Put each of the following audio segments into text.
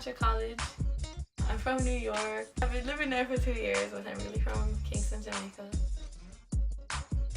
Hampshire College. I'm from New York. I've been living there for 2 years, but I'm really from Kingston, Jamaica.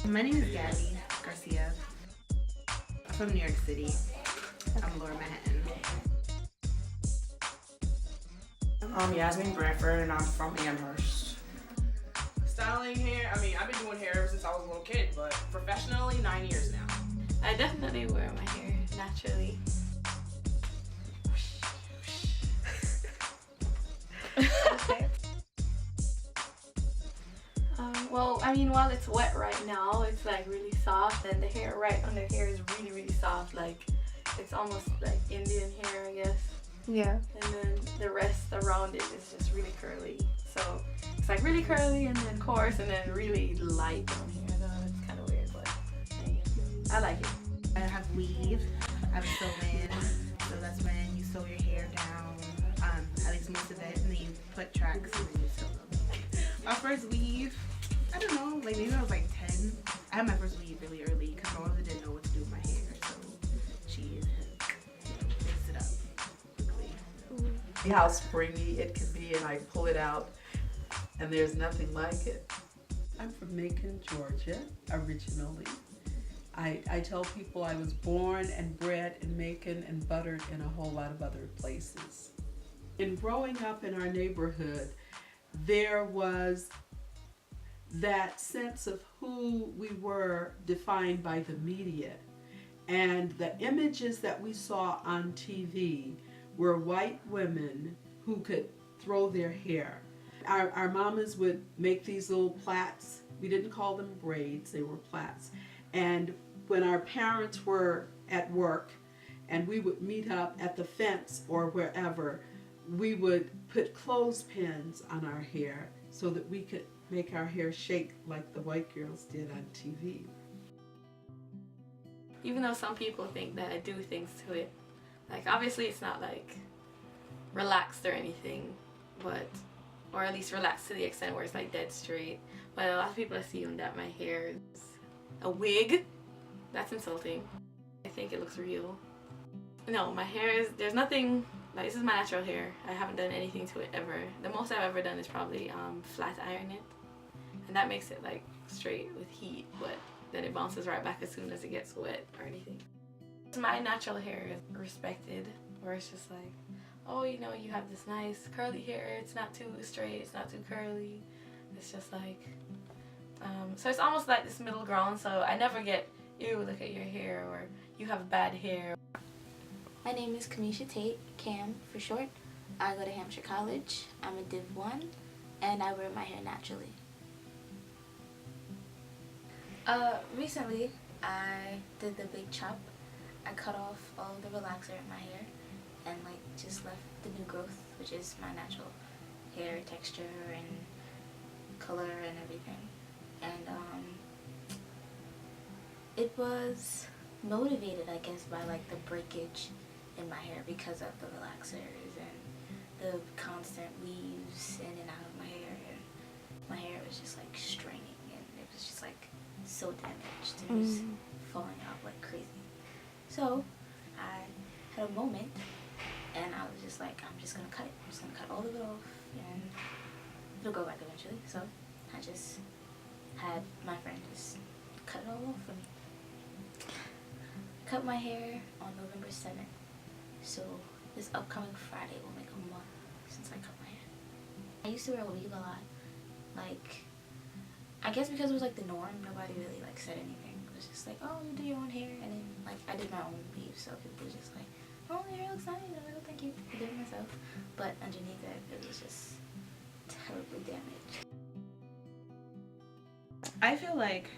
My name is Gabby Garcia. I'm from New York City. I'm Lower Manhattan. I'm Yasmin Bradford and I'm from Amherst. Styling hair, I've been doing hair ever since I was a little kid, but professionally 9 years now. I definitely wear my hair naturally. Okay. Well, while it's wet right now, it's like really soft, and the hair right under here is really, really soft. Like, it's almost like Indian hair, I guess. Yeah. And then the rest around it is just really curly. So it's like really curly and then coarse and then really light down here. Though it's kind of weird, but hey, I like it. I have weave. I have a sew-in. So that's when you sew your hair down, at least most of it, and then you put tracks and then you sew them. My first weave, I don't know, like maybe I was like 10. I had my first weave really early because my mother didn't know what to do with my hair, so she fixed it up quickly. See how springy it can be, and I pull it out and there's nothing like it. I'm from Macon, Georgia, originally. I tell people I was born and bred in Macon and buttered in a whole lot of other places. In growing up in our neighborhood, there was that sense of who we were defined by the media. And the images that we saw on TV were white women who could throw their hair. Our mamas would make these little plaits. We didn't call them braids, they were plaits. And when our parents were at work and we would meet up at the fence or wherever, we would put clothespins on our hair so that we could make our hair shake like the white girls did on TV. Even though some people think that I do things to it, like obviously it's not like relaxed or anything, but, or at least relaxed to the extent where it's like dead straight. But a lot of people assume that my hair is a wig. That's insulting. I think it looks real. No, my hair is, there's nothing, like this is my natural hair. I haven't done anything to it ever. The most I've ever done is probably flat iron it. And that makes it like straight with heat, but then it bounces right back as soon as it gets wet or anything. My natural hair is respected, where it's just like, oh, you know, you have this nice curly hair. It's not too straight, it's not too curly. It's just like, so it's almost like this middle ground. So I never get, ew, look at your hair, or you have bad hair. My name is Kamisha Tate, Cam for short. I go to Hampshire College. I'm a Div 1, and I wear my hair naturally. Recently, I did the big chop. I cut off all the relaxer in my hair and like just left the new growth, which is my natural hair texture and color and everything. And it was motivated, I guess, by like the breakage in my hair because of the relaxers and the constant weaves in and out of my hair. And my hair was just like straining and it was just like so damaged. It was falling out like crazy. So I had a moment and I was just like, I'm just gonna cut it. I'm just gonna cut all of it off and it'll go back eventually. So I just had my friend just cut it all off for me. Cut my hair on November 7th. So this upcoming Friday will make a month since I cut my hair. I used to wear a weave a lot. Like, I guess because it was like the norm, nobody really like said anything. It was just like, oh, you do your own hair. And then like I did my own weave, so people were just like, oh, your hair looks nice. I'm like, oh, thank you. I did it myself. But underneath it was just terribly damaged. I feel like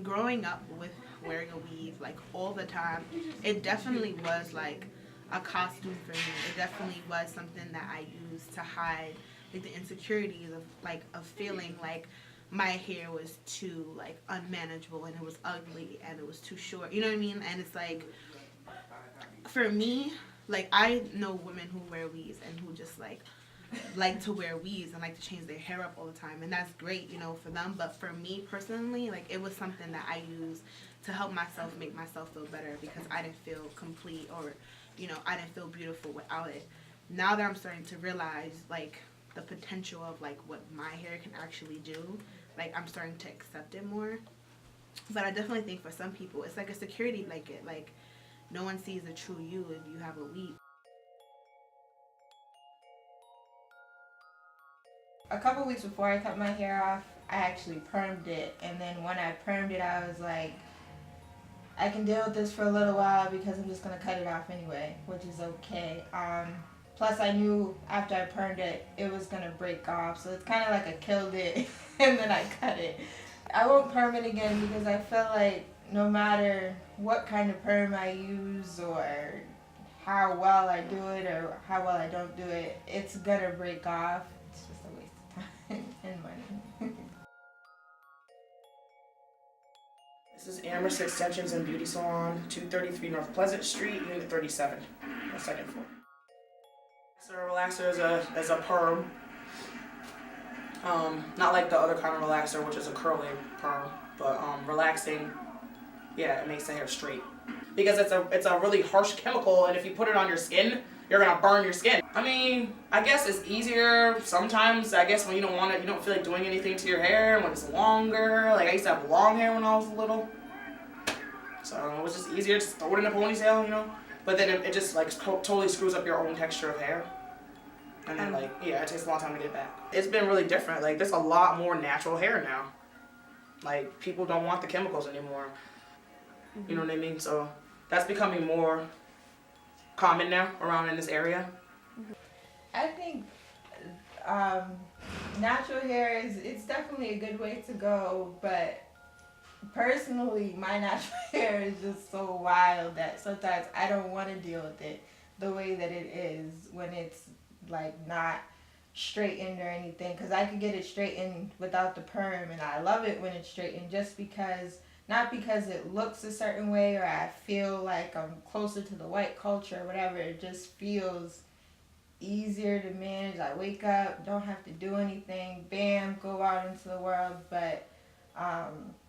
growing up with wearing a weave like all the time, it definitely was like a costume for me. It definitely was something that I used to hide like the insecurities of like of feeling like my hair was too like unmanageable and it was ugly and it was too short, you know what I mean? And it's like, for me, like I know women who wear weaves and who just like to wear weaves and like to change their hair up all the time, and that's great, you know, for them. But for me personally, like it was something that I used to help myself make myself feel better because I didn't feel complete, or you know, I didn't feel beautiful without it. now that I'm starting to realize like the potential of like what my hair can actually do, like I'm starting to accept it more. But I definitely think for some people it's like a security blanket. Like no one sees the true you if you have a weave. A couple weeks before I cut my hair off, I actually permed it, and then when I permed it, I was like, I can deal with this for a little while because I'm just gonna cut it off anyway, which is okay. Plus I knew after I permed it, it was gonna break off, so it's kind of like I killed it and then I cut it. I won't perm it again because I feel like no matter what kind of perm I use or how well I do it or how well I don't do it, it's gonna break off. It's just a waste of time and money. This is Amherst Extensions and Beauty Salon, 233 North Pleasant Street, Unit 37, the second floor. So a relaxer is a perm. Not like the other kind of relaxer, which is a curly perm, but relaxing, yeah, it makes the hair straight. Because it's a really harsh chemical, and if you put it on your skin, you're gonna burn your skin. I mean, I guess it's easier sometimes, I guess when you don't feel like doing anything to your hair, when it's longer. Like I used to have long hair when I was little. So it was just easier to throw it in a ponytail, you know? But then it just like totally screws up your own texture of hair. And then like, yeah, it takes a long time to get back. It's been really different. Like there's a lot more natural hair now. Like people don't want the chemicals anymore. Mm-hmm. You know what I mean? So that's becoming more common now around in this area. I think natural hair it's definitely a good way to go, but personally my natural hair is just so wild that sometimes I don't want to deal with it the way that it is when it's like not straightened or anything, because I could get it straightened without the perm, and I love it when it's straightened just because, not because it looks a certain way or I feel like I'm closer to the white culture or whatever. It just feels easier to manage. I wake up, don't have to do anything, bam, go out into the world. But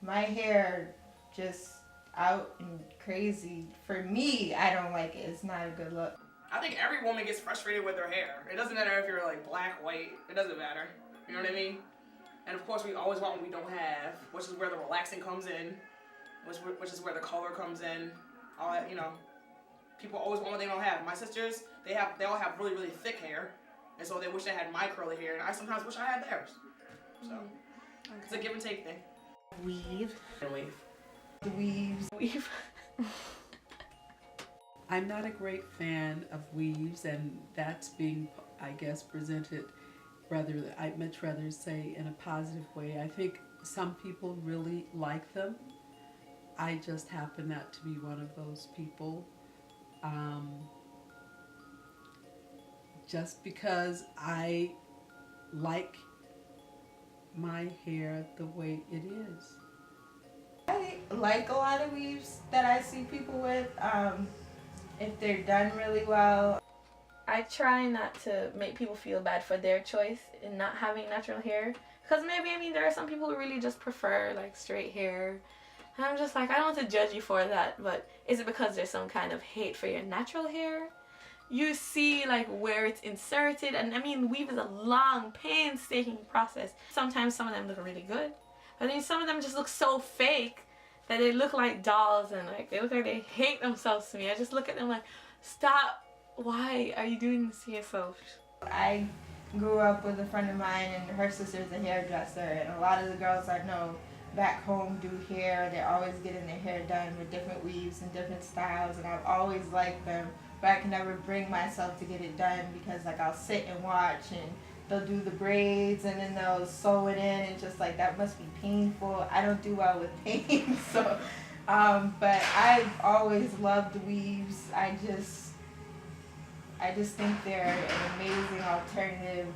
my hair just out and crazy, for me, I don't like it. It's not a good look. I think every woman gets frustrated with their hair. It doesn't matter if you're like black, white, it doesn't matter. You know what I mean? And of course we always want what we don't have, which is where the relaxing comes in, which is where the color comes in, all that, you know. People always want what they don't have. My sisters, they all have really, really thick hair, and so they wish they had my curly hair, and I sometimes wish I had theirs. So, it's a give and take thing. Weave. And weave. The weaves. Weave. I'm not a great fan of weaves, and that's being, I guess, presented I'd much rather say in a positive way. I think some people really like them. I just happen not to be one of those people. Just because I like my hair the way it is. I like a lot of weaves that I see people with, if they're done really well. I try not to make people feel bad for their choice in not having natural hair. Because maybe, I mean, there are some people who really just prefer like straight hair. And I'm just like, I don't want to judge you for that, but is it because there's some kind of hate for your natural hair? You see like where it's inserted, and I mean, weave is a long, painstaking process. Sometimes some of them look really good, but then some of them just look so fake that they look like dolls, and like they look like they hate themselves to me. I just look at them like, stop, why are you doing this to yourself? I grew up with a friend of mine, and her sister's a hairdresser, and a lot of the girls I know back home do hair. They're always getting their hair done with different weaves and different styles, and I've always liked them, but I can never bring myself to get it done because like I'll sit and watch, and they'll do the braids and then they'll sew it in, and just like that must be painful. I don't do well with pain, so but I've always loved weaves. I just think they're an amazing alternative.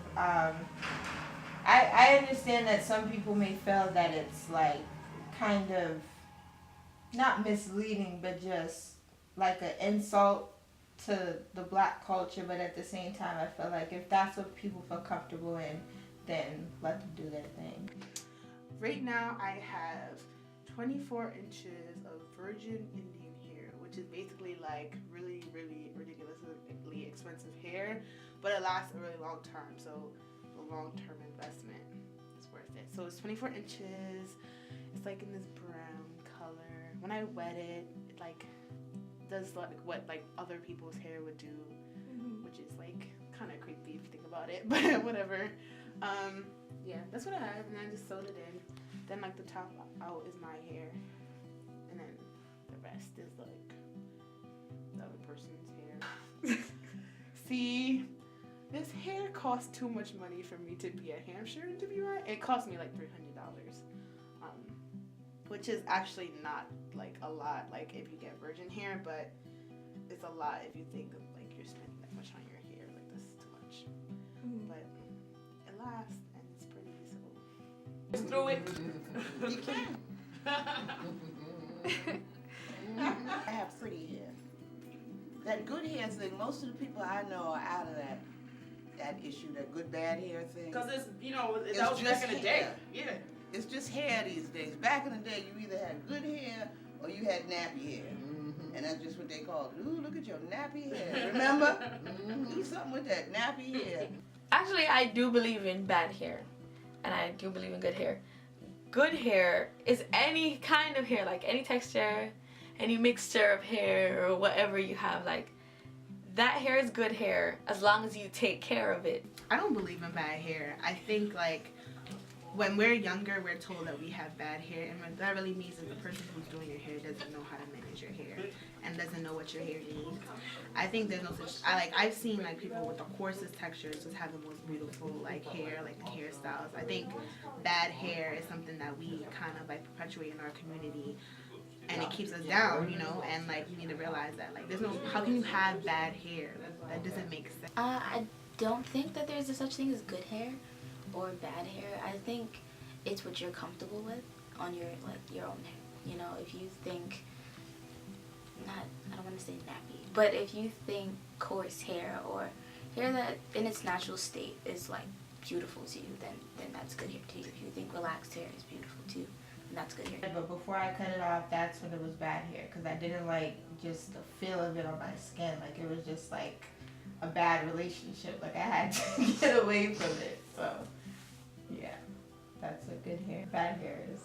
I understand that some people may feel that it's like kind of not misleading, but just like an insult to the black culture, but at the same time I feel like if that's what people feel comfortable in, then let them do their thing. Right now I have 24 inches of virgin Indian hair, which is basically like really, really ridiculously expensive hair, but it lasts a really long time. So a long-term investment is worth it. So it's 24 inches. It's like in this brown color. When I wet it, it like does like what like other people's hair would do, which is like kind of creepy if you think about it, but whatever. Yeah, that's what I have, and I just sewed it in. Then like the top out is my hair, and then the rest is like the other person's hair. See, this hair costs too much money for me to be a hamster, to be right. It cost me like $300, which is actually not like a lot, like if you get virgin hair, but it's a lot if you think of like you're spending that much on your hair. Like that's too much, but it lasts and it's pretty. So Just through it. You can. I have pretty hair. That good hair thing, most of the people I know are out of that issue, that good bad hair thing. Because it's, that It's was just back in the hair. day. Yeah. It's just hair these days. Back in the day, you either had good hair or you had nappy hair. And that's just what they called it. Ooh, look at your nappy hair. Remember? Do something with that nappy hair. Actually, I do believe in bad hair, and I do believe in good hair. Good hair is any kind of hair, like any texture, any mixture of hair or whatever you have. Like that hair is good hair as long as you take care of it. I don't believe in bad hair. I think like when we're younger, we're told that we have bad hair, and what that really means is the person who's doing your hair doesn't know how to manage your hair and doesn't know what your hair needs. I think there's no such. I've seen like people with the coarsest textures just have the most beautiful like hair, like hairstyles. I think bad hair is something that we kind of like perpetuate in our community, and it keeps us down, And like we need to realize that like there's no. How can you have bad hair? That doesn't make sense. I don't think that there's a such thing as good hair or bad hair. I think it's what you're comfortable with on your own hair. If you think I don't want to say nappy, but if you think coarse hair or hair that in its natural state is like beautiful to you, then that's good hair too. If you think relaxed hair is beautiful too, then that's good hair. But before I cut it off, that's when it was bad hair, because I didn't like just the feel of it on my skin. Like it was just like a bad relationship. Like I had to get away from it. So yeah, that's what good hair, bad hair is.